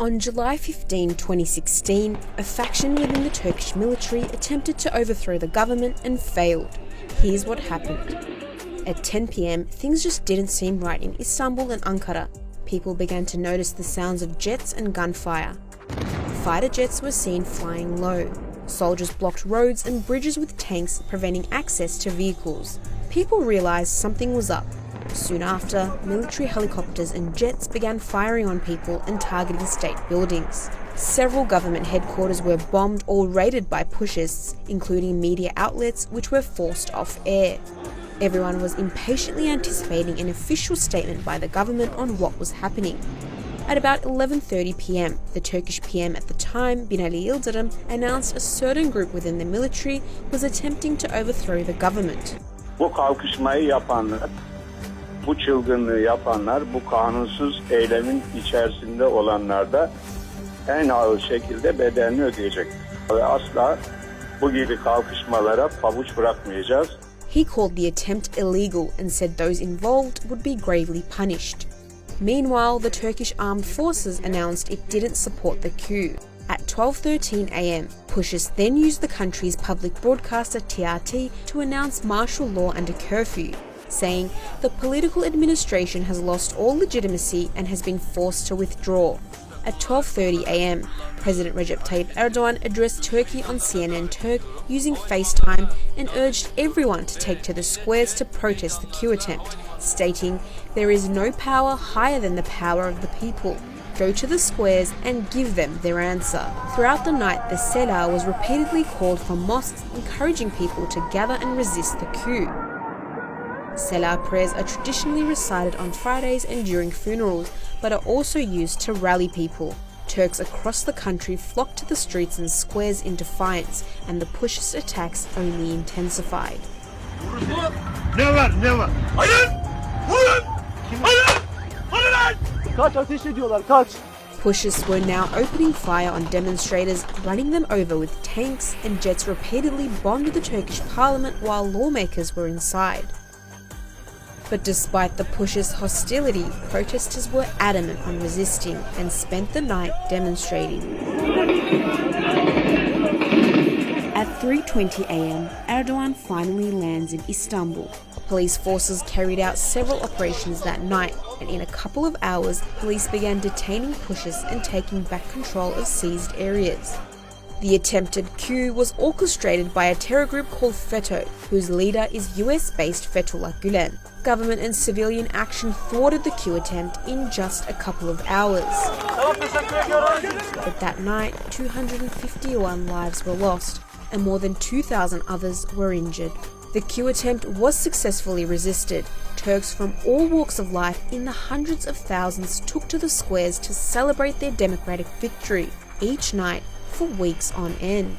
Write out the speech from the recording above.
On July 15, 2016, a faction within the Turkish military attempted to overthrow the government and failed. Here's what happened. At 10 p.m, things just didn't seem right in Istanbul and Ankara. People began to notice the sounds of jets and gunfire. Fighter jets were seen flying low. Soldiers blocked roads and bridges with tanks, preventing access to vehicles. People realised something was up. Soon after, military helicopters and jets began firing on people and targeting state buildings. Several government headquarters were bombed or raided by pushists, including media outlets which were forced off air. Everyone was impatiently anticipating an official statement by the government on what was happening. At about 11:30 p.m, the Turkish PM at the time, Binali Yildirim, announced a certain group within the military was attempting to overthrow the government. Bu kalkışmayı yapanlar, bu çılgınlığı yapanlar, bu kanunsuz eylemin içerisinde olanlar da en ağır şekilde bedelini ödeyecek. Ve asla bu gibi kalkışmalara pabuç bırakmayacağız. He called the attempt illegal and said those involved would be gravely punished. Meanwhile, the Turkish armed forces announced it didn't support the coup. At 12:13 a.m, pushists then used the country's public broadcaster TRT to announce martial law and a curfew, saying the political administration has lost all legitimacy and has been forced to withdraw. At 12:30 a.m, President Recep Tayyip Erdogan addressed Turkey on CNN Turk using FaceTime and urged everyone to take to the squares to protest the coup attempt, stating, "There is no power higher than the power of the people. Go to the squares and give them their answer." Throughout the night, the Selah was repeatedly called from mosques, encouraging people to gather and resist the coup. Selah prayers are traditionally recited on Fridays and during funerals, but are also used to rally people. Turks across the country flocked to the streets and squares in defiance, and the pushist attacks only intensified. Kaç, ateş ediyorlar, kaç! Pushists were now opening fire on demonstrators, running them over with tanks, and jets repeatedly bombed the Turkish parliament while lawmakers were inside. But despite the pushers' hostility, protesters were adamant on resisting and spent the night demonstrating. At 3:20 a.m, Erdogan finally lands in Istanbul. Police forces carried out several operations that night, and in a couple of hours, police began detaining pushers and taking back control of seized areas. The attempted coup was orchestrated by a terror group called FETÖ, whose leader is US-based Fethullah Gülen. Government and civilian action thwarted the coup attempt in just a couple of hours. But that night, 251 lives were lost, and more than 2,000 others were injured. The coup attempt was successfully resisted. Turks from all walks of life in the hundreds of thousands took to the squares to celebrate their democratic victory, each night for weeks on end.